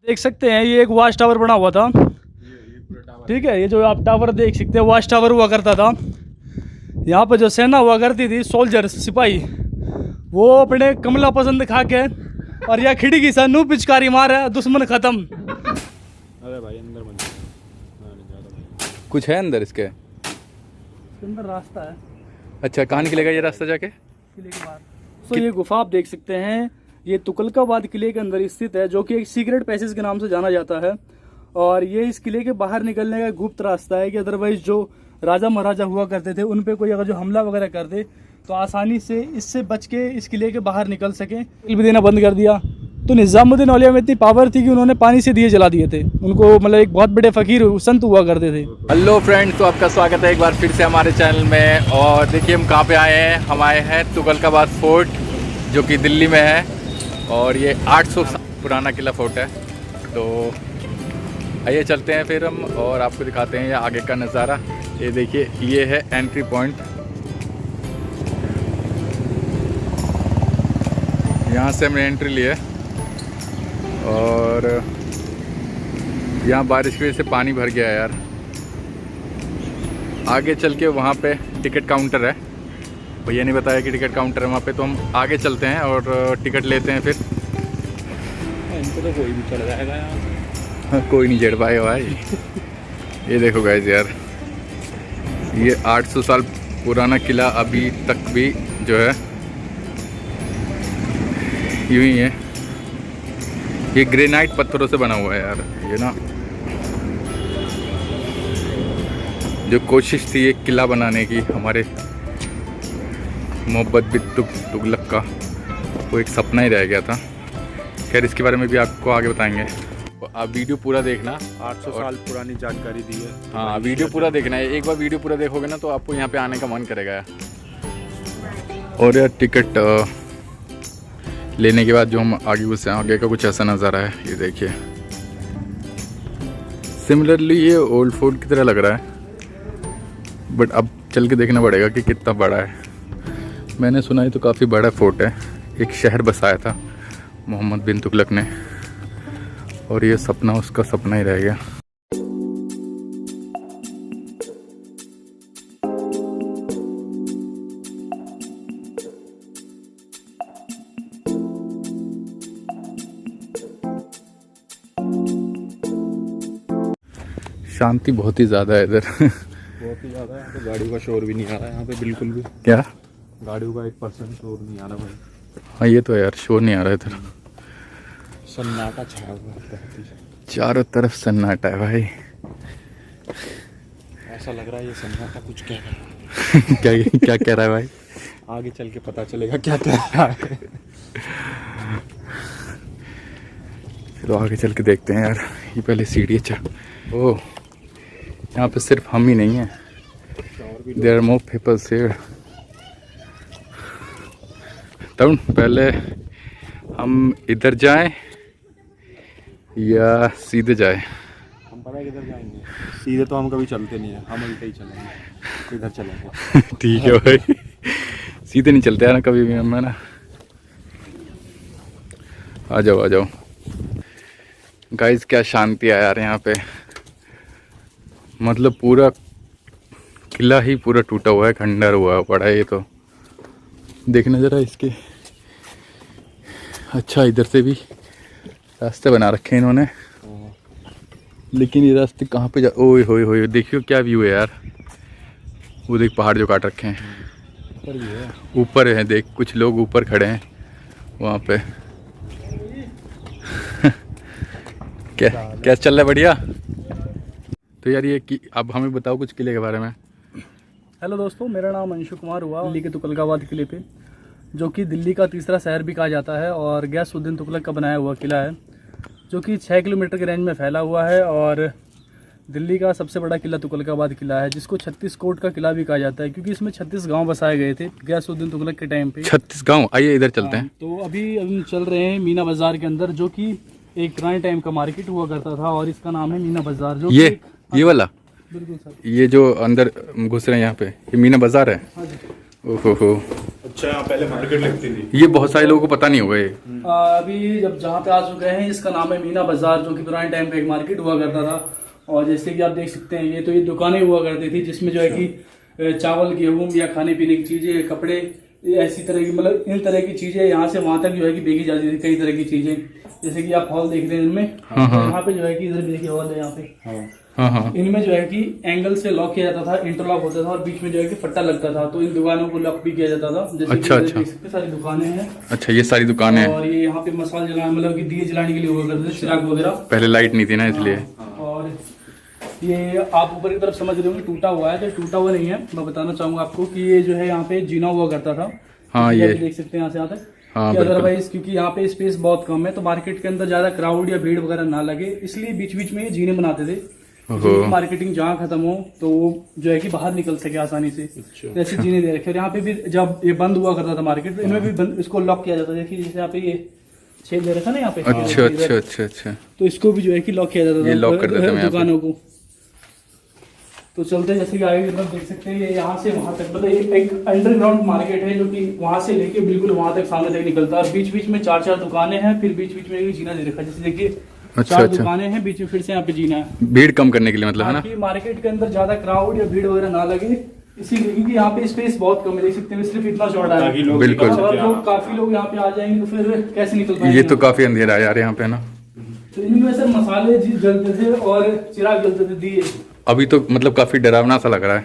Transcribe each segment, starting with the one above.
देख सकते हैं ये एक वॉच टावर बना हुआ था, ठीक है। ये जो आप टावर देख सकते हैं वॉच टावर हुआ करता था। यहाँ पर जो सेना हुआ करती थी, सोल्जर सिपाही, वो अपने कमला पसंद खा के और यह खिड़की से नू पिचकारी मारे, दुश्मन खत्म। अरे भाई अंदर बंद कुछ है अंदर इसके अंदर रास्ता है। अच्छा, कहाँ निकलेगा ये रास्ता जाके? किले के बाहर। तो ये गुफा आप देख सकते हैं, ये तुगलकाबाद किले के अंदर स्थित है, जो कि एक सीक्रेट पैसेज के नाम से जाना जाता है। और ये इस किले के बाहर निकलने का गुप्त रास्ता है कि अदरवाइज जो राजा महाराजा हुआ करते थे उन पे कोई अगर जो हमला वगैरह कर दे तो आसानी से इससे बच के इस किले के बाहर निकल सके। बिल भी देना बंद कर दिया। तो निज़ामुद्दीन औलिया में इतनी पावर थी कि उन्होंने पानी से दिए जला दिए थे। उनको मतलब एक बहुत बड़े फ़कीर संत हुआ करते थे। हेलो फ्रेंड्स, तो आपका स्वागत है एक बार फिर से हमारे चैनल में। और देखिए हम कहाँ पे आए हैं। हम आए हैं तुगलकाबाद फोर्ट, जो कि दिल्ली में है। और ये 800 साल पुराना किला फोर्ट है। तो आइए चलते हैं फिर हम और आपको दिखाते हैं ये आगे का नज़ारा। ये देखिए, ये है एंट्री पॉइंट। यहाँ से हमने एंट्री ली है और यहाँ बारिश की वजह से पानी भर गया है यार। आगे चल के वहाँ पे टिकट काउंटर है। भैया ने बताया कि टिकट काउंटर है वहाँ पे, तो हम आगे चलते हैं और टिकट लेते हैं फिर। इनको तो कोई भी चढ़ जाएगा यार। कोई नहीं चढ़ पाएगा भाई। ये देखो गाइस यार, ये 800 साल पुराना किला अभी तक भी जो है यूं ही है। ये ग्रेनाइट पत्थरों से बना हुआ है यार। ये ना जो कोशिश थी ये किला बनाने की हमारे मोहब्बत बिन तुगलक का, वो एक सपना ही रह गया था। खैर इसके बारे में भी आपको आगे बताएंगे। आप वीडियो पूरा देखना। 800 साल पुरानी जानकारी दी है। हाँ, वीडियो पूरा देखना है। एक बार वीडियो पूरा देखोगे ना तो आपको यहाँ पे आने का मन करेगा। और यार टिकट लेने के बाद जो हम आगे घुसे, आगे का कुछ ऐसा नज़ारा है। ये देखिए, सिमिलरली ये ओल्ड फोर्ट की तरह लग रहा है, बट अब चल के देखना पड़ेगा कि कितना बड़ा है। मैंने सुना है तो काफ़ी बड़ा फोर्ट है। एक शहर बसाया था मोहम्मद बिन तुगलक ने, और ये सपना उसका सपना ही रह गया। शांति बहुत ही ज़्यादा है इधर। बहुत ही ज़्यादा। यहाँ पे गाड़ियों का शोर भी नहीं आ रहा है यहाँ पे बिल्कुल भी। क्या? गाड़ियों का 1% शोर नहीं आ रहा भाई। हाँ ये तो यार, शोर नहीं आ रहा है इधर। सन्नाटा छाया हुआ है, चारों तरफ सन्नाटा है भाई। ऐसा लग रहा है ये सन्नाटा कुछ कह रहा है। क्या क्या कह रहा है भाई? आगे चल के पता चलेगा क्या कह रहा है। चलो आगे चल के देखते हैं यार। ये पहले सीढ़ी। अच्छा, ओह यहाँ पे सिर्फ हम ही नहीं है, there are more peoples here. तब पहले हम इधर जाएं या सीधे जाएं? हम पता है किधर जाएंगे। सीधे तो हम कभी चलते नहीं है, हम उल्टे ही चलेंगे। इधर चलेंगे। ठीक है भाई, सीधे नहीं चलते यार कभी भी हम, है ना। आ जाओ आ जाओ गाइस। क्या शांति है यार यहाँ पे। मतलब पूरा किला ही पूरा टूटा हुआ है, खंडर हुआ पड़ा है। ये तो देखना जरा इसके। अच्छा, इधर से भी रास्ते बना रखे हैं इन्होंने, लेकिन ये रास्ते कहाँ पे जा। ओए होए होए, देखियो क्या व्यू है यार। वो देख पहाड़ जो काट रखे हैं। ऊपर भी है। ऊपर है देख, कुछ लोग ऊपर खड़े हैं वहाँ पे। क्या क्या चल रहा है? बढ़िया। तो यार ये कि अब हमें बताओ कुछ किले के बारे में। हेलो दोस्तों, मेरा नाम अंशु कुमार हुआ। दिल्ली के तुगलकाबाद किले पे, जो कि दिल्ली का तीसरा शहर भी कहा जाता है और गयासुद्दीन तुगलक का बनाया हुआ किला है, जो कि 6 किलोमीटर के रेंज में फैला हुआ है। और दिल्ली का सबसे बड़ा किला तुगलकाबाद किला है, जिसको 36 कोट का किला भी कहा जाता है, क्योंकि इसमें 36 गांव बसाए गए थे गयासुद्दीन तुगलक के टाइम पे। 36 गांव। आइए इधर चलते हैं। तो अभी हम चल रहे हैं मीना बाजार के अंदर, जो कि एक पुराने टाइम का मार्केट हुआ करता था और इसका नाम है मीना बाजार। जो ये वाला, बिल्कुल सर, ये जो अंदर घुस रहे हैं यहाँ पे, ये मीना बाजार है। हाँ जी। ओहो हो, अच्छा, यहाँ पहले मार्केट लगती थी। ये बहुत सारे लोगों को पता नहीं होगा ये। अभी जब जहाँ पे आ चुके हैं, इसका नाम है मीना बाजार, जो कि पुराने टाइम पे एक मार्केट हुआ करता था। और जैसे कि आप देख सकते हैं, ये दुकानें हुआ करती थी जिसमें जो है कि चावल, गेहूं या खाने पीने की चीजें, कपड़े, ऐसी तरह की, मतलब इन तरह की चीजें यहाँ से वहां तक जो है कि बेची जाती थी। कई तरह की चीजें, जैसे कि आप हॉल देख रहे हैं इनमें, यहाँ पे जो है कि इधर देखिए हॉल है यहाँ पे, इनमें जो है कि एंगल से लॉक किया जाता था, इंटरलॉक होता था और बीच में जो है कि फट्टा लगता था, तो इन दुकानों को लॉक भी किया जाता था। जैसे अच्छा, कि देख सकते हैं, सारी दुकानें हैं। अच्छा, ये सारी दुकानें हैं। और ये यहाँ पे मसाला जलाने, मतलब कि दिए जलाने के लिए हुआ करते थे, चिराग वगैरह। पहले लाइट नहीं थी ना, इसलिए। और ये आप ऊपर की तरफ समझ रहे होंगे टूटा हुआ है, तो टूटा हुआ नहीं है। मैं बताना चाहूंगा आपको कि ये जो है यहाँ पे जीना हुआ करता था। हाँ, ये देख सकते हैं यहाँ से यहाँ तक। हाँ, अदरवाइज क्योंकि यहाँ पे स्पेस बहुत कम है, तो मार्केट के अंदर ज्यादा क्राउड या भीड़ वगैरह ना लगे, इसलिए बीच बीच में ये जीने बनाते थे। मार्केटिंग जहाँ खत्म हो तो वो जो है कि बाहर निकल सके आसानी से। जैसे जीने दे रखे। और यहाँ पे भी जब ये बंद हुआ करता था मार्केट, तो इनमें भी इसको लॉक किया जाता था। देखिए जैसे यहाँ पे ये छेद दे रखा ना यहाँ पे। अच्छा अच्छा अच्छा अच्छा। तो इसको भी जो है कि लॉक किया जाता था, ये लॉक कर देते हैं दुकानों को। तो चलते जैसे कि आगे की तरफ देख सकते हैं, ये यहाँ से वहां तक, मतलब एक अंडरग्राउंड मार्केट है जो कि वहां से लेके बिल्कुल वहां तक सामने तक निकलता है। और बीच बीच में 4-4 दुकानें हैं, फिर बीच बीच में एक जीना दे रखा है। जैसे देखिए 4 दुकानें हैं, बीच में फिर से यहाँ पे जीना है, भीड़ कम करने के लिए, मतलब है ना, मार्केट के अंदर ज्यादा क्राउड या भीड़ वगैरह ना लगे, इसीलिए। क्योंकि यहाँ पे स्पेस बहुत कम है, देख सकते हैं, सिर्फ इतना चौड़ा है। बिल्कुल। और काफी लोग यहाँ पे आ जाएंगे तो फिर कैसे निकल पाएंगे। ये तो काफी अंधेरा है यार यहाँ पे ना। तो इनमें से मसाले जलते थे और चिराग जलते थे, दिए। अभी तो मतलब काफी डरावना सा लग रहा है।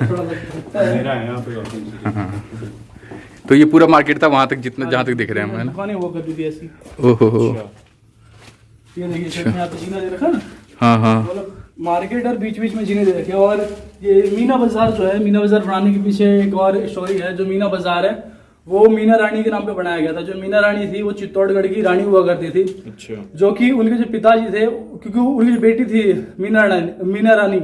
थोड़ा लगता है। मेरा है यहाँ पे। हाँ। तो ये पूरा मार्केट था वहां तक, जितना जहाँ तक दिख रहे हैं हम, है ना। दुकानें हुआ करती थी ऐसी। ओहो। ये देखिए यहाँ पे जीना दे रखा ना। हाँ हाँ। मतलब मार्केट और बीच बीच में जीने दे रखे। और ये मीना बाजार जो है, मीना बाजार बनाने के पीछे एक और स्टोरी है। जो मीना बाजार है वो मीना रानी के नाम पे बनाया गया था। जो मीना रानी थी वो चित्तौड़गढ़ की रानी हुआ करती थी। अच्छा। जो कि उनके जो पिताजी थे, क्योंकि उनकी जो बेटी थी मीना रानी,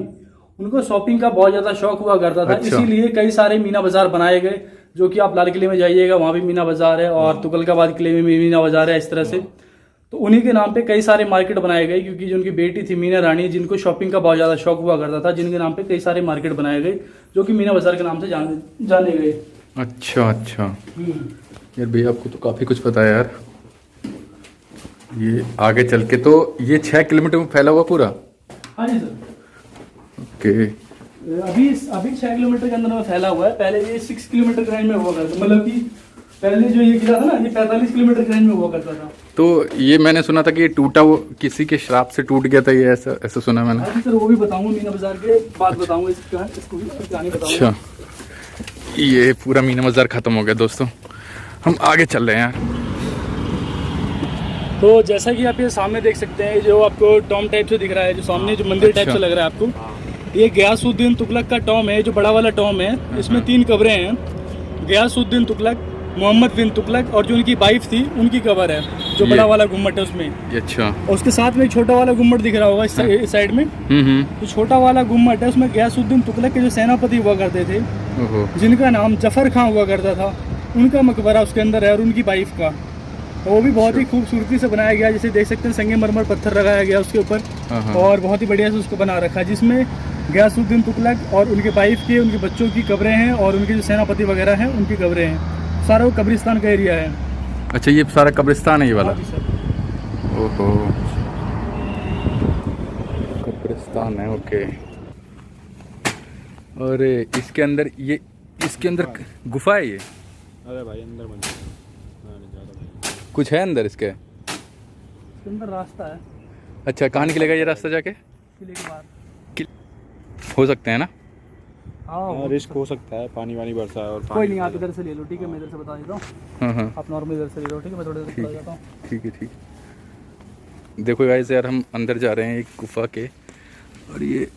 उनको शॉपिंग का बहुत ज्यादा शौक हुआ करता था। अच्छा। इसीलिए कई सारे मीना बाजार बनाए गए, जो कि आप लाल किले में जाइएगा वहां भी मीना बाजार है, और तुगलकाबाद किले में भी मीना बाजार है। इस तरह से तो उन्हीं के नाम पे कई सारे मार्केट बनाए गए, क्योंकि जो उनकी बेटी थी मीना रानी, जिनको शॉपिंग का बहुत ज्यादा शौक हुआ करता था, जिनके नाम पे कई सारे मार्केट बनाए गए, जो कि मीना बाजार के नाम से जाने गए। अच्छा अच्छा। यार भैया आपको तो काफी कुछ पता है यार। ये आगे चल के तो ये 6 किलोमीटर में फैला हुआ पूरा। हाँ जी सर। ओके। अभी 6 किलोमीटर के अंदर में फैला हुआ है। पहले ये 6 किलोमीटर के रेंज में हुआ करता, मतलब कि पहले जो ये किला था ना, ये 45 किलोमीटर के रेंज में हुआ करता था। तो ये मैंने सुना था कि ये टूटा, वो किसी के श्राप से टूट गया था, ये ऐसा सुना मैंने। हाँ सर, वो भी बताऊंगा, मीना बाजार के बात बताऊंगा, इसको भी कहानी बताऊंगा। अच्छा, ये पूरा मीना बाजार खत्म हो गया दोस्तों, हम आगे चल रहे हैं यार। तो जैसा कि आप ये सामने देख सकते हैं, जो आपको टॉम टाइप से दिख रहा है, जो सामने जो मंदिर टाइप से लग रहा है आपको, ये गयासुद्दीन तुगलक का टॉम है, जो बड़ा वाला टॉम है। इसमें 3 कब्रें हैं, गयासुद्दीन तुगलक, मोहम्मद बिन तुगलक और जो उनकी वाइफ थी उनकी कब्र है, जो बड़ा वाला गुम्मट है उसमें। अच्छा। और उसके साथ में एक छोटा वाला गुम्मट दिख रहा होगा इस साइड में। तो छोटा वाला गुम्मट है, उसमें गयासुद्दीन तुगलक के जो सेनापति हुआ करते थे, जिनका नाम जफर खां हुआ करता था, उनका मकबरा उसके अंदर है, और उनकी वाइफ का। वो भी बहुत ही खूबसूरती से बनाया गया, जैसे देख सकते हैं संगमरमर पत्थर लगाया गया उसके ऊपर, और बहुत ही बढ़िया से उसको बना रखा है, जिसमें गयासुद्दीन तुगलक और उनके वाइफ के, उनके बच्चों की कब्रें हैं, और उनके जो सेनापति वगैरह हैं उनकी कब्रें हैं। सारा वो कब्रिस्तान का एरिया है। अच्छा, ये सारा कब्रिस्तान है ये वाला? ओहो, कब्रिस्तान है, ओके। और इसके अंदर गुफा है ये? अरे भाई अंदर मत कुछ है अंदर इसके अंदर रास्ता है। अच्छा, कहाँ निकलेगा ये रास्ता जाके? किले के बाहर हो सकते हैं ना? हाँ, रिस्क हो सकता है, पानी वानी बरसा है। और कोई नहीं, आप इधर से ले लो, ठीक है, मैं इधर से बता देता हूँ। हाँ, आप नॉर्मल इधर से ले लो, ठीक है, मैं थोड़ी देर से जाता हूँ। ठीक है। देखो गाइस यार, हम अंदर जा रहे हैं एक गुफा के, और ये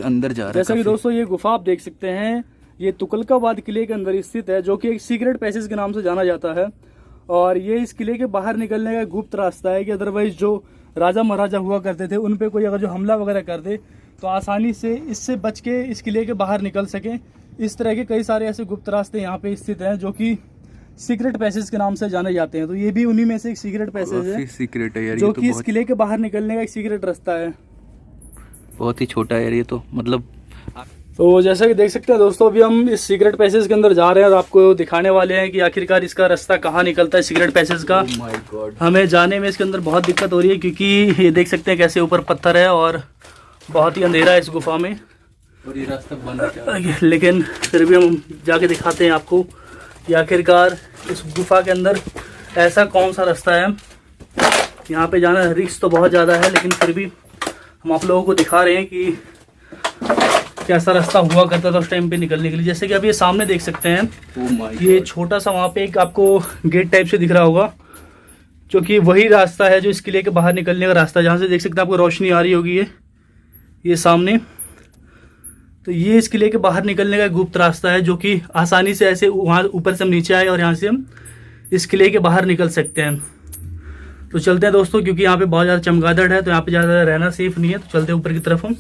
अंदर जा रहा है। जैसा कि दोस्तों ये गुफा आप देख सकते हैं, ये तुगलकाबाद किले के अंदर स्थित है, जो कि एक सीक्रेट पैसेज के नाम से जाना जाता है। और ये इस किले के बाहर निकलने का गुप्त रास्ता है, कि अदरवाइज जो राजा महाराजा हुआ करते थे, उन पे कोई अगर जो हमला वगैरह कर दे तो आसानी से इससे बच के इस किले के बाहर निकल सके। इस तरह के कई सारे ऐसे गुप्त रास्ते यहाँ पे स्थित हैं, जो कि सीक्रेट पैसेज के नाम से जाने जाते हैं। तो ये भी उन्हीं में से एक सीक्रेट पैसेज है, सीक्रेट है यार, जो कि इस किले के बाहर निकलने का एक सीक्रेट रास्ता है। बहुत ही छोटा है यार ये तो, मतलब तो जैसा कि देख सकते हैं दोस्तों, अभी हम इस सीक्रेट पैसेज के अंदर जा रहे हैं और आपको दिखाने वाले हैं कि आखिरकार इसका रास्ता कहाँ निकलता है सीक्रेट पैसेज का। माय गॉड, हमें जाने में इसके अंदर बहुत दिक्कत हो रही है क्योंकि ये देख सकते हैं कैसे ऊपर पत्थर है और बहुत ही अंधेरा है इस गुफा में, और ये रास्ता बंद है। लेकिन फिर भी हम जाके दिखाते हैं आपको कि आखिरकार इस गुफा के अंदर ऐसा कौन सा रास्ता है। यहाँ पे जाना रिस्क तो बहुत ज़्यादा है, लेकिन फिर भी हम आप लोगों को दिखा रहे हैं कि कैसा रास्ता हुआ करता था उस टाइम पे निकलने के लिए। जैसे कि आप ये सामने देख सकते हैं, ये छोटा सा वहाँ पे एक आपको गेट टाइप से दिख रहा होगा, जो कि वही रास्ता है जो इस किले के बाहर निकलने का रास्ता है। जहाँ से देख सकते हैं आपको रोशनी आ रही होगी ये सामने, तो ये इस किले के बाहर निकलने का गुप्त रास्ता है जो कि आसानी से ऐसे वहाँ ऊपर से हम नीचे आए और यहाँ से हम इस किले के बाहर निकल सकते हैं। तो चलते हैं दोस्तों, क्योंकि यहाँ पे बहुत ज़्यादा चमगादड़ है तो यहाँ पे ज़्यादा रहना सेफ नहीं है। तो चलते हैं ऊपर की तरफ हम।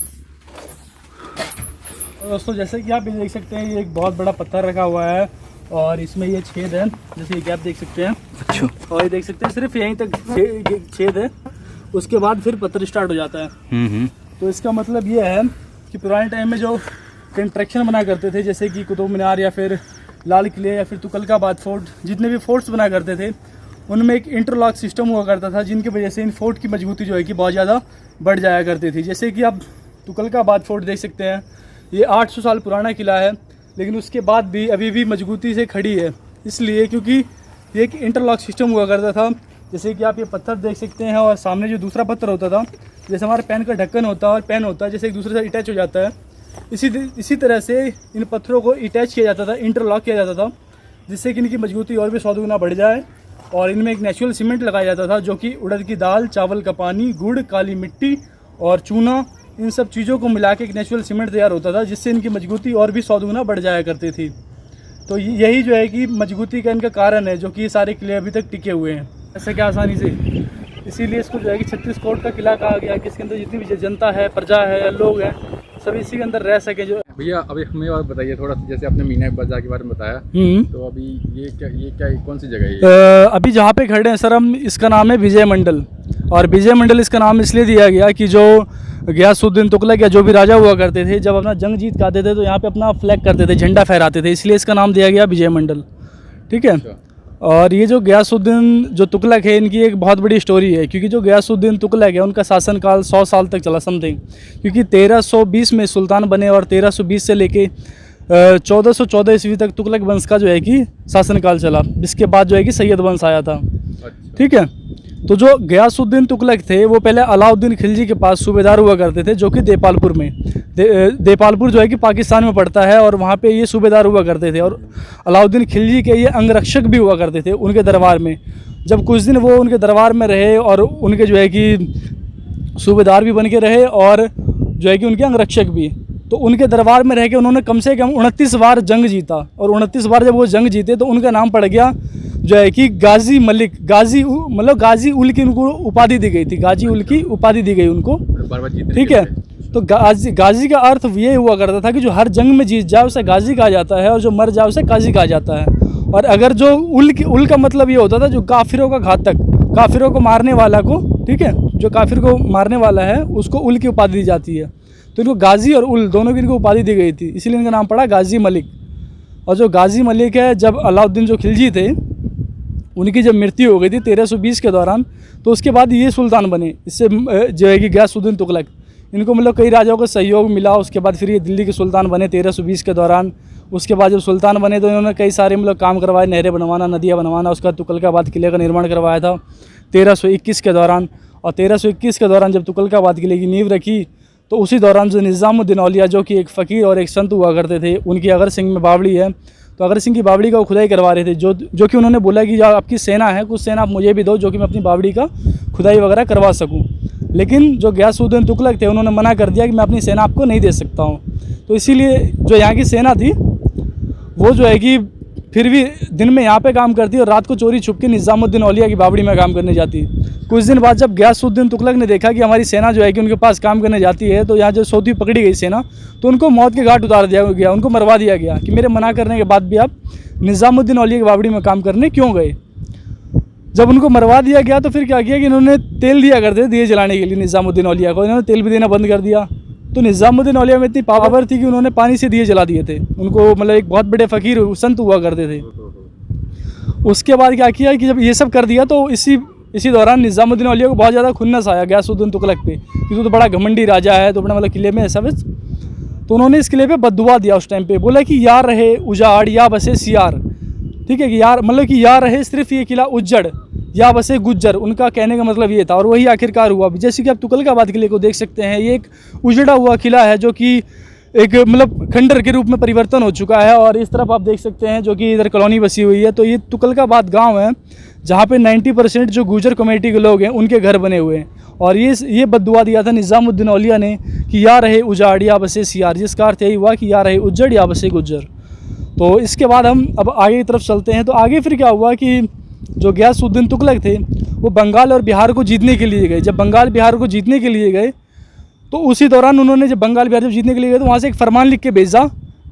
दोस्तों जैसे कि आप ये देख सकते हैं, ये एक बहुत बड़ा पत्थर रखा हुआ है और इसमें ये छेद है, जैसे कि आप देख सकते हैं। अच्छा, और ये देख सकते हैं सिर्फ यहीं तक छेद है, उसके बाद फिर पत्थर स्टार्ट हो जाता है। तो इसका मतलब ये है कि पुराने टाइम में जो कंस्ट्रक्शन बना करते थे, जैसे कि कुतुब मीनार या फिर लाल किले या फिर तुगलकाबाद फोर्ट, जितने भी फोर्ट्स बना करते थे उनमें एक इंटरलॉक सिस्टम हुआ करता था, जिनकी वजह से इन फोर्ट की मजबूती जो है कि बहुत ज़्यादा बढ़ जाया करती थी। जैसे कि आप तुगलकाबाद फोर्ट देख सकते हैं, ये 800 साल पुराना किला है, लेकिन उसके बाद भी अभी भी मजबूती से खड़ी है, इसलिए क्योंकि ये एक इंटरलॉक सिस्टम हुआ करता था। जैसे कि आप ये पत्थर देख सकते हैं और सामने जो दूसरा पत्थर होता था, जैसे हमारे पेन का ढक्कन होता है और पेन होता है, जैसे एक दूसरे से अटैच हो जाता है, इसी तरह से इन पत्थरों को अटैच किया जाता था, इंटरलॉक किया जाता था, जिससे कि इनकी मजबूती और भी 100 गुना बढ़ जाए। और इनमें एक नेचुरल सीमेंट लगाया जाता था, जो कि उड़द की दाल, चावल का पानी, गुड़, काली मिट्टी और चूना, इन सब चीज़ों को मिला के एक नेचुरल सीमेंट तैयार होता था, जिससे इनकी मजबूती और भी 100 गुना बढ़ जाया करती थी। तो यही जो है कि मजबूती का इनका कारण है, जो कि ये सारे किले अभी तक टिके हुए हैं ऐसे क्या आसानी से। इसीलिए इसको जो है कि 36 कोट का किला कहा गया कि इसके अंदर जितनी भी जनता है, प्रजा है, लोग हैं, सभी इसी के अंदर रह सके। जो भैया अभी हमें और बताइए थोड़ा, जैसे आपने मीना बाजार के बारे में बताया, तो अभी ये क्या कौन सी जगह है? अभी जहाँ पे खड़े हैं सर हम, इसका नाम है विजय मंडल। और विजय मंडल इसका नाम इसलिए दिया गया कि जो गियासुद्दीन तुगलक या जो भी राजा हुआ करते थे, जब अपना जंग जीत के आते थे तो यहाँ पे अपना फ्लैग करते थे, झंडा फहराते थे, इसलिए इसका नाम दिया गया विजय मंडल। ठीक है। और ये जो गियासुद्दीन जो तुगलक है, इनकी एक बहुत बड़ी स्टोरी है, क्योंकि जो गियासुद्दीन तुगलक है उनका शासनकाल 100 साल तक चला समथिंग, क्योंकि 1320 में सुल्तान बने और 1320 से लेके 1414 ईस्वी तक तुगलक वंश का जो है कि शासनकाल चला, जिसके बाद जो है कि सैयद वंश आया था। ठीक है। तो जो गियासुद्दीन तुगलक थे वो पहले अलाउद्दीन खिलजी के पास सूबेदार हुआ करते थे, जो कि देपालपुर में देपालपुर जो है कि पाकिस्तान में पड़ता है, और वहाँ पे ये सूबेदार हुआ करते थे। और अलाउद्दीन खिलजी के ये अंगरक्षक भी हुआ करते थे उनके दरबार में। जब कुछ दिन वो उनके दरबार में रहे और उनके जो है कि सूबेदार भी बन के रहे और जो है कि उनके अंगरक्षक भी, तो उनके दरबार में रह के उन्होंने कम से कम 29 बार जंग जीता। और 29 बार जब वो जंग जीते तो उनका नाम पड़ गया जो है कि गाजी मलिक, मतलब गाजी उल की उनको उपाधि दी गई थी, गाजी उल की उपाधि दी गई उनको। ठीक है। तो गाजी का अर्थ ये हुआ करता था कि जो हर जंग में जीत जाए उसे गाजी कहा जाता है, और जो मर जाए उसे काजी कहा जाता है। और अगर जो उल का मतलब ये होता था जो काफिरों का घातक, काफिरों को मारने वाला को, ठीक है, जो काफिर को मारने वाला है उसको उल की उपाधि दी जाती है। तो इनको गाजी और उल दोनों की इनको उपाधि दी गई थी, इसीलिए इनका नाम पड़ा गाजी मलिक। और जो गाजी मलिक है, जब अलाउद्दीन जो खिलजी थे उनकी जब मृत्यु हो गई थी 1320 के दौरान, तो उसके बाद ये सुल्तान बने, इससे जो है कि गियासुद्दीन तुगलक, इनको मतलब कई राजाओं का सहयोग मिला। उसके बाद फिर ये दिल्ली के सुल्तान बने 1320 के दौरान। उसके बाद जब सुल्तान बने तो इन्होंने कई सारे मतलब काम करवाए, नहरें बनवाना, नदियाँ बनवाना। उसका तुगलकाबाद किले का निर्माण करवाया था 1321 के दौरान। और 1321 के दौरान जब तुगलकाबाद किले की नींव रखी, तो उसी दौरान जो निज़ामुद्दीन औलिया, जो कि एक फ़कीर और एक संत हुआ करते थे, उनकी अगर सिंह में बावड़ी है, तो अगर सिंह की बावड़ी का वो खुदाई करवा रहे थे, जो कि उन्होंने बोला कि जो आपकी सेना है, कुछ सेना आप मुझे भी दो, जो कि मैं अपनी बावड़ी का खुदाई वगैरह करवा सकूं। लेकिन जो गियासुद्दीन तुगलक थे उन्होंने मना कर दिया कि मैं अपनी सेना आपको नहीं दे सकता हूं। तो इसीलिए जो यहाँ की सेना थी वो जो है कि फिर भी दिन में यहाँ पे काम करती और रात को चोरी छुप के निज़ामुद्दीन औलिया की बावड़ी में काम करने जाती। कुछ दिन बाद जब गियासुद्दीन तुगलक ने देखा कि हमारी सेना जो है कि उनके पास काम करने जाती है, तो यहाँ जो सौदी पकड़ी गई सेना, तो उनको मौत के घाट उतार दिया गया, उनको मरवा दिया गया कि मेरे मना करने के बाद भी आप निज़ामुद्दीन औलिया की बावड़ी में काम करने क्यों गए। जब उनको मरवा दिया गया तो फिर क्या किया कि इन्होंने तेल दिया करते दिए जलाने के लिए निज़ामुद्दीन औलिया को, इन्होंने तेल भी देना बंद कर दिया। तो निज़ामुद्दीन औलिया में इतनी पावर थी कि उन्होंने पानी से दिए जला दिए थे उनको, मतलब एक बहुत बड़े फ़कीर संत हुआ करते थे। उसके बाद क्या किया कि जब ये सब कर दिया तो इसी दौरान निज़ामुद्दीन औलिया को बहुत ज़्यादा खुन्नस आया गयासुद्दीन तुगलक पे कि तू तो बड़ा घमंडी राजा है, तो अपने मतलब किले में ऐसा वैस। तो उन्होंने इस किले पे बद्दुआ दिया उस टाइम पे, बोला कि यार रहे उजाड़ या बसे सियार, ठीक है कि यार मतलब कि यार रहे सिर्फ ये किला उज्जड़ या बसे गुज्जर, उनका कहने का मतलब ये था और वही आखिरकार हुआ। जैसे कि आप तुगलकाबाद किले को देख सकते हैं, ये एक उजड़ा हुआ किला है जो कि एक मतलब खंडर के रूप में परिवर्तन हो चुका है। और इस तरफ आप देख सकते हैं जो कि इधर कॉलोनी बसी हुई है, तो ये तुगलकाबाद गांव है जहाँ पे 90% जो गुजर कमेटी के लोग हैं उनके घर बने हुए हैं। और ये बद्दुआ दिया था निज़ामुद्दीन औलिया ने कि या रहे उजाड़ या बसे सियार, जिसका अर्थ यही हुआ कि या रहे उज्जड़ या बसे गुज्जर। तो इसके बाद हम अब आगे की तरफ चलते हैं। तो आगे फिर क्या हुआ कि जो गयासुद्दीन तुगलक थे वो बंगाल और बिहार को जीतने के लिए गए। जब बंगाल बिहार को जीतने के लिए गए तो उसी दौरान उन्होंने जब बंगाल बिहार जीतने के लिए गए तो वहाँ से एक फरमान लिख के भेजा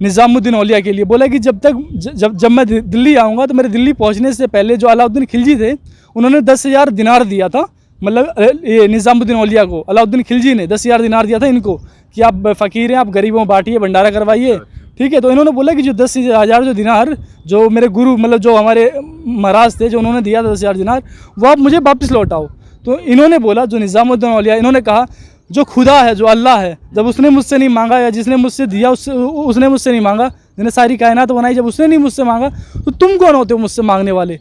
निज़ामुद्दीन औलिया के लिए, बोला कि जब मैं दिल्ली आऊँगा तो मेरे दिल्ली पहुँचने से पहले जो अलाउद्दीन खिलजी थे उन्होंने 10,000 दिनार दिया था, मतलब ये निज़ामुद्दीन औलिया को अलाउद्दीन खिलजी ने 10,000 दिनार दिया था इनको कि आप फ़कीर हैं, आप गरीबों बांटिए, भंडारा करवाइए, ठीक है। तो इन्होंने बोला कि जो 10,000 जो दिनार जो मेरे गुरु मतलब जो हमारे महाराज थे जो उन्होंने दिया था 10,000 दिनार, वो आप मुझे वापस लौटाओ। तो इन्होंने बोला जो निज़ामुद्दीन औलिया, इन्होंने कहा जो खुदा है जो अल्लाह है, जब उसने मुझसे नहीं मांगा या जिसने मुझसे दिया उसने मुझसे नहीं मांगा, जिसने सारी कायनात बनाई जब उसने नहीं मुझसे मांगा तो तुम कौन होते हो मुझसे मांगने वाले।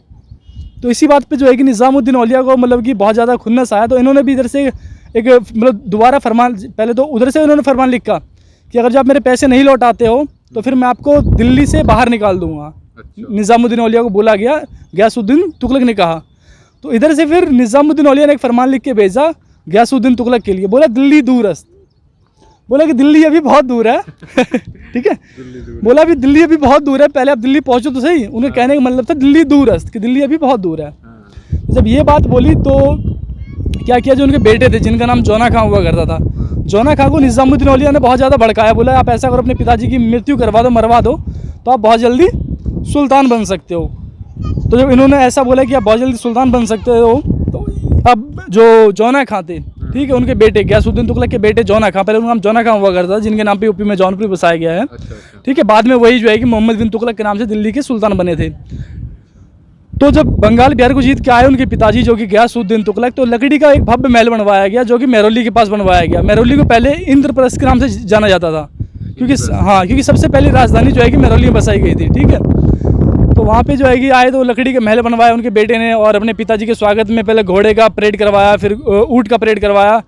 तो इसी बात पे जो है कि निज़ामुद्दीन औलिया को मतलब कि बहुत ज़्यादा खुन्नस आया। तो इन्होंने भी इधर से एक मतलब दोबारा फरमान, पहले तो उधर से उन्होंने फरमान लिखा कि अगर जो आप मेरे पैसे नहीं लौटाते हो तो फिर मैं आपको दिल्ली से बाहर निकाल दूंगा। निज़ामुद्दीन औलिया को बोला गया, गयासुद्दीन तुगलक ने कहा। तो इधर से फिर निज़ामुद्दीन औलिया ने एक फरमान लिख के भेजा गयासुद्दीन तुगलक के लिए, बोला दिल्ली दूरस्त, बोला कि दिल्ली अभी बहुत दूर है ठीक है, बोला अभी दिल्ली अभी बहुत दूर है, पहले आप दिल्ली पहुंचो तो सही। उनके कहने का मतलब था दिल्ली दूरस्त, कि दिल्ली अभी बहुत दूर है। तो जब ये बात बोली तो क्या किया, जो उनके बेटे थे जिनका नाम जौना खां हुआ करता था, जौना खां को निज़ामुद्दीन औलिया ने बहुत ज़्यादा भड़काया, बोला आप ऐसा करो अपने पिताजी की मृत्यु करवा दो, मरवा दो, तो आप बहुत जल्दी सुल्तान बन सकते हो। तो जब इन्होंने ऐसा बोला कि आप बहुत जल्दी सुल्तान बन सकते हो, तो अब जो जौना खां थे, ठीक है, उनके बेटे गयासुद्दीन तुगलक के बेटे जौना खां, पहले उनका नाम जौना खां हुआ करता था जिनके नाम पे यूपी में जौनपुर बसाया गया है, ठीक है। बाद में वही जो है कि मोहम्मद बिन तुगलक के नाम से दिल्ली के सुल्तान बने थे। तो जब बंगाल बिहार को जीत के आए उनके पिताजी जो कि गयासुद्दीन तुगलक, तो लकड़ी का एक भव्य महल बनवाया गया जो कि मेहरौली के पास बनवाया गया। मेहरौली को पहले इंद्रप्रस्थ के नाम से जाना जाता था, क्योंकि सबसे पहली राजधानी जो है कि मेहरौली में बसाई गई थी, ठीक है। तो वहाँ पे जो है कि आए तो लकड़ी के महल बनवाया उनके बेटे ने, और अपने पिताजी के स्वागत में पहले घोड़े का परेड करवाया, फिर ऊँट का परेड करवाया।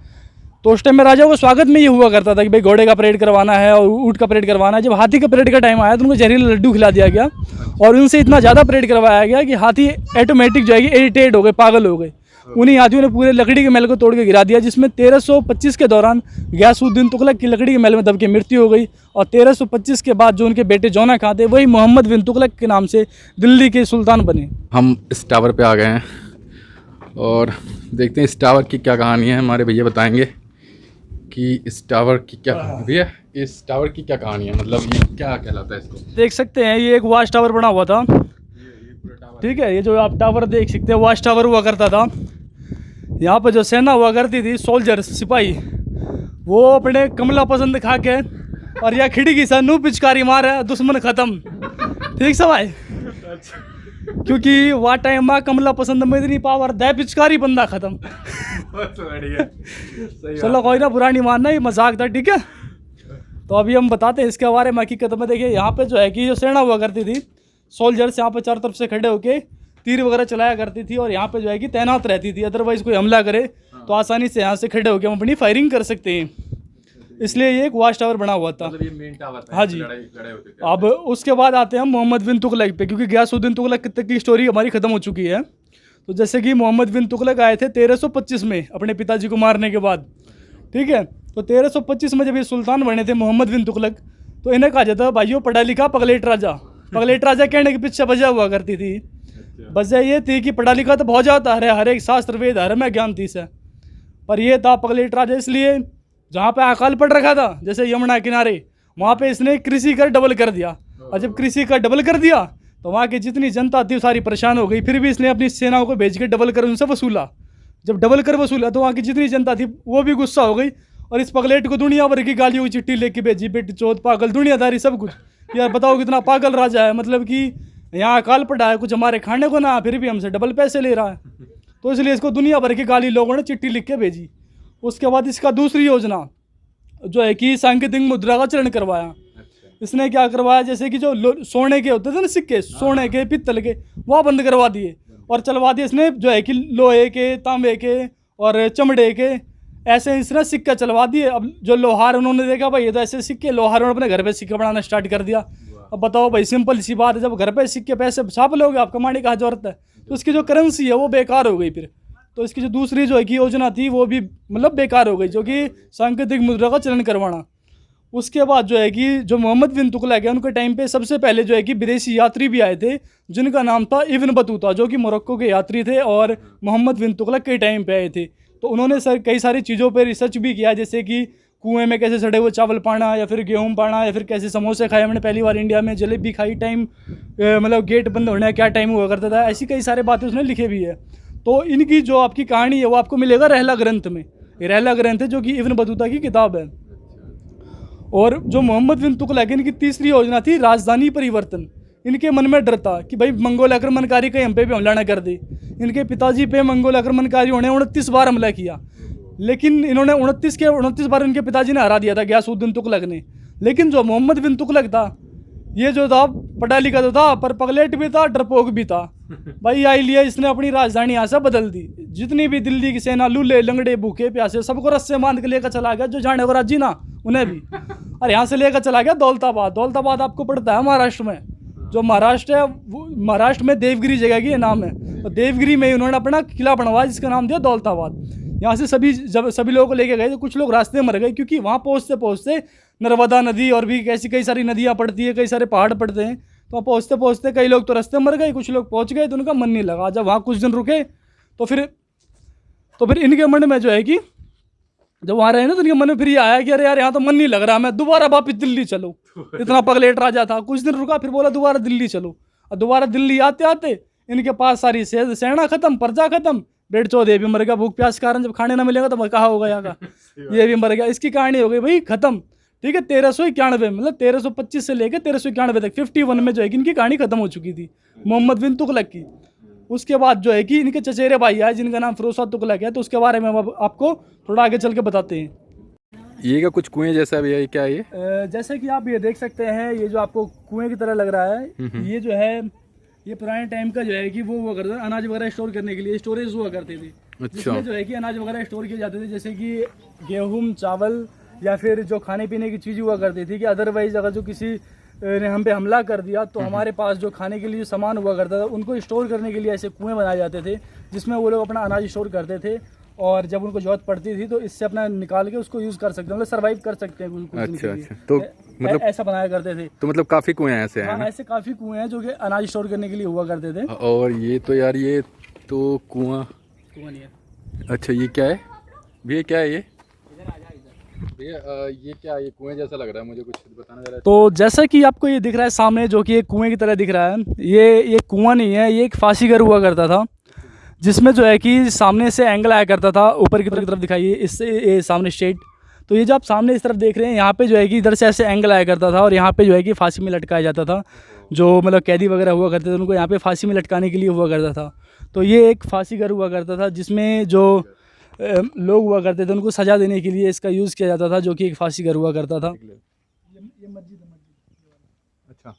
तो उस टाइम में राजाओं को स्वागत में ये हुआ करता था कि भाई घोड़े का परेड करवाना है और ऊँट का परेड करवाना है। जब हाथी का परेड का टाइम आया तो उनको जहरीला लड्डू खिला दिया गया और उनसे इतना ज़्यादा परेड करवाया गया कि हाथी ऑटोमेटिक जो है कि इरिटेट हो गए, पागल हो गए। उन्हीं हाथियों ने पूरे लकड़ी के महल को तोड़ के गिरा दिया, जिसमें 1325 के दौरान गयासुद्दीन तुगलक की लकड़ी के महल में दब के मृत्यु हो गई। और 1325 के बाद जो उनके बेटे जौना खां थे वही मोहम्मद बिन तुगलक के नाम से दिल्ली के सुल्तान बने। हम इस टावर पे आ गए हैं और देखते हैं इस टावर की क्या कहानी है। हमारे भैया बताएंगे कि इस टावर की क्या भैया इस टावर की क्या कहानी है, मतलब ये क्या कहलाता है इसको। देख सकते हैं ये एक वॉच टावर बना हुआ था, ठीक है। ये जो आप टावर देख सकते हैं वॉच टावर हुआ करता था। यहाँ पर जो सेना हुआ करती थी, सोल्जर सिपाही, वो अपने कमला पसंद खा के और या खिड़की से नू पिचकारी मारे दुश्मन खत्म, ठीक सब भाई। क्योंकि वह टाइम में कमला पसंद में इतनी पावर दे पिचकारी बंदा खत्म। चलो कोई ना, बुरा नहीं मानना, ये मजाक था, ठीक है। तो अभी हम बताते हैं इसके बारे में हकीकत में। देखिए यहाँ पे जो है कि जो सेना हुआ करती थी, सोल्जर्स यहाँ पे चारों तरफ से खड़े होके तीर वगैरह चलाया करती थी और यहाँ पे जो है कि तैनात रहती थी। अदरवाइज कोई हमला करे तो आसानी से यहाँ से खड़े होकर हम अपनी फायरिंग कर सकते हैं, इसलिए ये एक वॉच टावर बना हुआ था। मतलब ये मेन टावर था, हाँ जी। लड़ाई होते थे। अब उसके बाद आते हैं हम मोहम्मद बिन तुगलक पे, क्योंकि गयासुद्दीन तुगलक की स्टोरी हमारी ख़त्म हो चुकी है। तो जैसे कि मोहम्मद बिन तुगलक आए थे 1325 में अपने पिताजी को मारने के बाद, ठीक है। तो 1325 में जब ये सुल्तान बने थे मोहम्मद बिन तुगलक, तो इन्हें कहा जाता है भाइयों पढ़ा लिखा पगलेट राजा। पगलेट राजा कहने के पीछे वजह हुआ करती थी, वजह ये थी कि पढ़ा लिखा तो बहुत ज़्यादा है, हर एक शास्त्र वेद हर में ज्ञान थी से, पर ये था पगलेट राजा। इसलिए जहाँ पे अकाल पड़ रखा था जैसे यमुना किनारे, वहाँ पे इसने कृषि कर डबल कर दिया। और जब कृषि कर डबल कर दिया तो वहाँ की जितनी जनता थी सारी परेशान हो गई। फिर भी इसने अपनी सेनाओं को भेज के डबल कर उनसे वसूला। जब डबल कर वसूला तो वहाँ की जितनी जनता थी वो भी गुस्सा हो गई और इस पगलेट को दुनिया भर की गालियों की चिट्ठी लेके भेजी, बेटी चौथ, पागल, दुनियादारी, सब कुछ। यार बताओ कितना पागल राजा है, मतलब कि यहाँ अकाल पड़ा है, कुछ हमारे खाने को ना, फिर भी हमसे डबल पैसे ले रहा है। तो इसलिए इसको दुनिया भर की गाली लोगों ने चिट्ठी लिख के भेजी। उसके बाद इसका दूसरी योजना जो है कि सांकेतिक मुद्रा का चलन करवाया। इसने क्या करवाया, जैसे कि जो सोने के होते थे ना सिक्के, सोने के, पित्तल के, वह बंद करवा दिए और चलवा दिए इसने जो है कि लोहे के, तांबे के और चमड़े के, ऐसे इसने सिक्के चलवा दिए। अब जो लोहार, उन्होंने देखा भाई ये तो ऐसे सिक्के, लोहारों ने अपने घर पे सिक्के बनाना स्टार्ट कर दिया। अब बताओ भाई, सिंपल सी बात है, जब घर पे सिक्के पैसे छाप लोगे, आप कमाने का जरूरत है, तो इसकी जो करेंसी है वो बेकार हो गई फिर। तो इसकी जो दूसरी जो है कि योजना थी वो भी मतलब बेकार हो गई, जो कि सांकेतिक मुद्रा का चलन करवाना। उसके बाद जो है कि जो मोहम्मद बिन तुगलक है, उनके टाइम पे सबसे पहले जो है कि विदेशी यात्री भी आए थे, जिनका नाम था इब्न बतूता, जो कि मोरक्को के यात्री थे और मोहम्मद बिन तुगलक के टाइम पे आए थे। तो उन्होंने सर कई सारी चीज़ों पे रिसर्च भी किया, जैसे कि कुएं में कैसे सड़े हुए चावल पाना, या फिर गेहूं पाना, या फिर कैसे समोसे खाए हमने पहली बार इंडिया में, जलेबी खाई, टाइम मतलब गेट बंद होने का क्या टाइम हुआ करता था, ऐसी कई सारी बातें उसने लिखी भी है। तो इनकी जो आपकी कहानी है वो आपको मिलेगा रहला ग्रंथ में। रहला ग्रंथ है जो कि इब्न बतूता की किताब है। और जो मोहम्मद बिन तुगलक, इनकी तीसरी योजना थी राजधानी परिवर्तन। इनके मन में डर था कि भाई मंगोल आक्रमणकारी कहीं हम पे भी हमला न कर दे। इनके पिताजी पे मंगोल आक्रमणकारियों ने 29 बार हमला किया, लेकिन इन्होंने 29 बार इनके पिताजी ने हरा दिया था, गयासुद्दीन तुगलक ने। लेकिन जो मोहम्मद बिन तुगलक था, ये जो था पढ़ा लिखा तो था, पर पगलेट भी था, डरपोक भी था। भाई आई लिया इसने अपनी राजधानी यहाँ से बदल दी। जितनी भी दिल्ली की सेना, लूले लंगड़े भूखे प्यासे, सबको रस्से बांध के लेकर चला गया, जो जाने को राजी ना उन्हें भी। और यहाँ से लेकर चला गया दौलताबाद। दौलताबाद आपको पड़ता है महाराष्ट्र में। जो महाराष्ट्र है, वो महाराष्ट्र में देवगिरी जगह की ये नाम है। और देवगिरी में उन्होंने अपना किला बनवाया, जिसका नाम दिया दौलताबाद। यहाँ से सभी लोगों को लेके गए, तो कुछ लोग रास्ते में मर गए, क्योंकि वहाँ पहुँचते पहुँचते नर्मदा नदी और भी ऐसी कई सारी नदियाँ पड़ती है, कई सारे पहाड़ पड़ते हैं, तो वहाँ पहुँचते पहुँचते कई लोग तो रास्ते में मर गए, कुछ लोग पहुँच गए तो उनका मन नहीं लगा। जब वहाँ कुछ दिन रुके तो फिर इनके मन में जो है कि जब वहाँ रहे ना, तो इनके मन में फिर ये आया कि अरे यार यहाँ तो मन नहीं लग रहा, मैं दोबारा वापिस दिल्ली चलो। इतना पगलेट राजा था, कुछ दिन रुका, फिर बोला दोबारा दिल्ली चलो। और दोबारा दिल्ली आते आते इनके पास सारी सेना खत्म, प्रजा खत्म, बेट चौधे भी मर गया भूख प्यास कारण, जब खाने ना मिलेगा तो कहाँ होगा यहाँ का, ये भी मर गया। इसकी कहानी हो गई भाई खत्म। ठीक है, 1391 मतलब 1325 से लेकर 1391 तक 51 में जो है कि इनकी कहानी खत्म हो चुकी थी मोहम्मद बिन तुगलक की। उसके बाद जो है कि इनके चचेरे भाई आए, जिनका नाम फिरोज तुगलक है, तो उसके बारे में हम आपको थोड़ा आगे चल के बताते हैं। ये क्या कुछ कुएं जैसा भी है, क्या है ये? जैसे कि आप ये देख सकते हैं, ये जो आपको कुएं की तरह लग रहा है, ये जो है ये पुराने टाइम का जो है कि वो हुआ करता था, अनाज वगैरह स्टोर करने के लिए स्टोरेज हुआ करते थे। अच्छा। जिसमें जो है कि अनाज वगैरह स्टोर किए जाते थे, जैसे कि गेहूं, चावल, या फिर जो खाने पीने की चीज़ हुआ करती थी, कि अदरवाइज अगर जो किसी ने हम पे हमला कर दिया, तो हमारे पास जो खाने के लिए जो सामान हुआ करता था, उनको स्टोर करने के लिए ऐसे कुएं बनाए जाते थे, जिसमें वो लोग अपना अनाज स्टोर करते थे। और जब उनको जरूरत पड़ती थी तो इससे अपना निकाल के उसको यूज़ कर सकते हैं, मतलब सर्वाइव कर सकते हैं कुछ दिन के लिए। अच्छा। तो मतलब ऐसा बनाया करते थे। तो मतलब काफ़ी कुएं ऐसे हैं? हाँ, ऐसे काफ़ी कुएं हैं जो कि अनाज स्टोर करने के लिए हुआ करते थे। और ये तो यार, ये तो कुआं नहीं है। अच्छा, ये क्या है भैया, क्या है ये भैया? ये क्या है? ये कुएं जैसा लग रहा है मुझे, कुछ बताना जरा। तो जैसा कि आपको ये दिख रहा है सामने, जो कि एक कुएं की तरह दिख रहा है, ये कुआं नहीं है, ये एक फांसी घर हुआ करता था, जिसमें जो है कि सामने से एंगल आया करता था, ऊपर की तरफ दिखाइए, इससे ये सामने स्ट्रेट। तो ये जो आप सामने इस तरफ देख रहे हैं, यहाँ पे जो है कि इधर से ऐसे एंगल आया करता था, और यहाँ पे जो है कि फांसी में लटकाया जाता था। जो मतलब कैदी वगैरह हुआ करते थे, उनको यहाँ पे फांसी में लटकाने के लिए हुआ करता था। तो ये एक फांसी घर हुआ करता था, जिसमें जो लोग हुआ करते थे उनको सज़ा देने के लिए इसका यूज़ किया जाता था, जो कि एक फांसी घर हुआ करता था। ये मस्जिद है। अच्छा,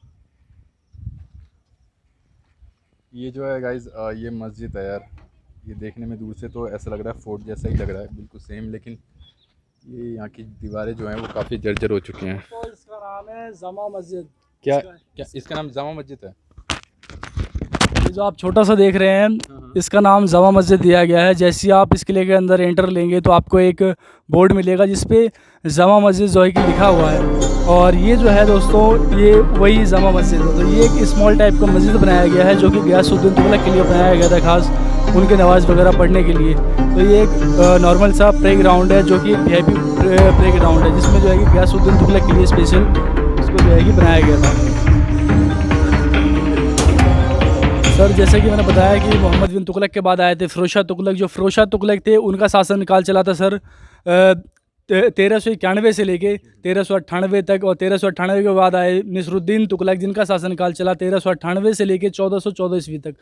ये जो है गाइज, ये मस्जिद है यार। ये देखने में दूर से तो ऐसा लग रहा है फोर्ट जैसा ही लग रहा है, बिल्कुल सेम, लेकिन ये यहाँ की दीवारें जो हैं वो काफ़ी जर्जर हो चुकी हैं। तो इसका नाम है जामा मस्जिद। क्या इसका नाम जामा मस्जिद है? ये जो आप छोटा सा देख रहे हैं, इसका नाम जामा मस्जिद दिया गया है। जैसे आप इस किले के अंदर एंटर लेंगे तो आपको एक बोर्ड मिलेगा जिस पे जामा मस्जिद जो है कि लिखा हुआ है। और ये जो है दोस्तों, ये वही जामा मस्जिद है। तो ये एक स्मॉल टाइप का मस्जिद बनाया गया है, जो कि गयासुद्दीन तुगलक के लिए बनाया गया था, खास उनके नमाज वगैरह पढ़ने के लिए। तो ये एक नॉर्मल सा प्ले ग्राउंड है, जो कि वीआईपी प्ले ग्राउंड है, जिसमें जो है कि गयासुद्दीन तुगलक के लिए स्पेशल इसको जो है कि बनाया गया था। सर, जैसे कि मैंने बताया कि मोहम्मद बिन तुगलक के बाद आए थे फिरोज शाह तुगलक। जो फिरोज शाह तुगलक थे, उनका शासनकाल चला था सर 1391 से लेके 1398 तक, और 1398 के बाद आए नसरुद्दीन तुगलक, जिनका शासनकाल चला 1398 से लेके 1414 ईस्वी तक।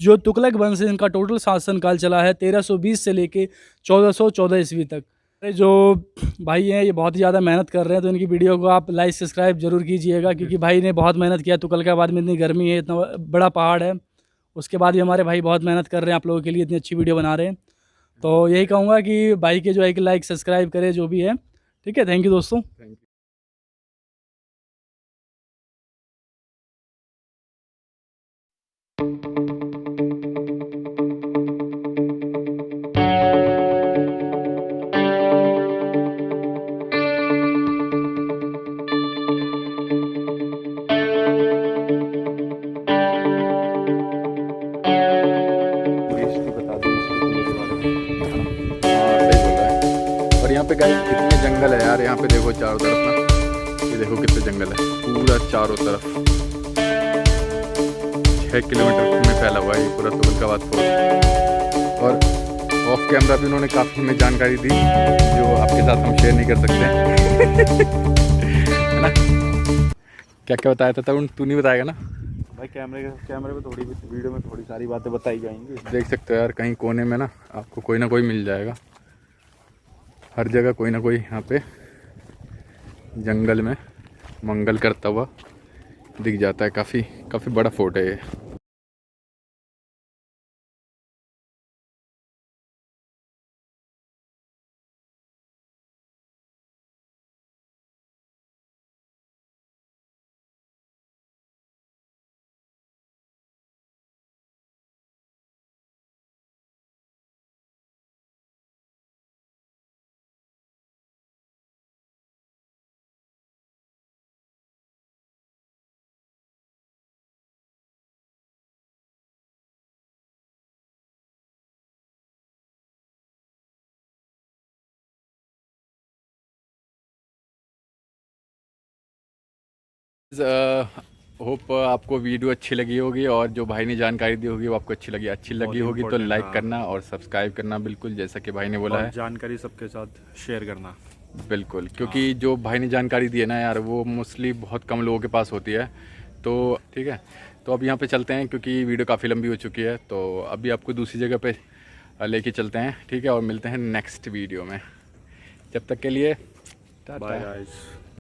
जो तुगलक वंश है, इनका टोटल शासनकाल चला है 1320 से लेके 1414 ईस्वी तक। जो भाई हैं ये बहुत ही ज़्यादा मेहनत कर रहे हैं, तो इनकी वीडियो को आप लाइक सब्सक्राइब जरूर कीजिएगा, क्योंकि भाई ने बहुत मेहनत किया। तुगलकाबाद में इतनी गर्मी है, इतना बड़ा पहाड़ है, उसके बाद भी हमारे भाई बहुत मेहनत कर रहे हैं आप लोगों के लिए, इतनी अच्छी वीडियो बना रहे हैं। तो यही कहूँगा कि भाई के जो एक लाइक सब्सक्राइब करें जो भी है, ठीक है। थैंक यू दोस्तों। और यहाँ पे गाइस कितने जंगल है यार, यहाँ पे देखो चारों तरफ ना, ये देखो कितने जंगल है पूरा चारों तरफ। 6 किलोमीटर में फैला हुआ है ये पूरा तुगलकाबाद फोर्ट। और ऑफ कैमरा भी उन्होंने काफ़ी हमें जानकारी दी जो आपके साथ हम शेयर नहीं कर सकते है ना। क्या क्या बताया था तू नहीं बताएगा ना भाई? कैमरे पे थोड़ी वीडियो में थोड़ी सारी बातें बताई जाएंगी। देख सकते हो यार, कहीं कोने में ना आपको कोई ना कोई मिल जाएगा, हर जगह कोई ना कोई यहाँ पे जंगल में मंगल करता हुआ दिख जाता है। काफ़ी बड़ा फोर्ट है ये। होप आपको वीडियो अच्छी लगी होगी, और जो भाई ने जानकारी दी होगी वो आपको अच्छी लगी होगी तो लाइक करना और सब्सक्राइब करना बिल्कुल, जैसा कि भाई ने बोला है। जानकारी सबके साथ शेयर करना बिल्कुल, क्योंकि जो भाई ने जानकारी दी है ना यार, वो मोस्टली बहुत कम लोगों के पास होती है। तो ठीक है, तो अब यहाँ पे चलते हैं क्योंकि वीडियो काफ़ी लंबी हो चुकी है। तो अभी आपको दूसरी जगह पे लेके चलते हैं, ठीक है, और मिलते हैं नेक्स्ट वीडियो में। जब तक के लिए टाटा। Bye guys.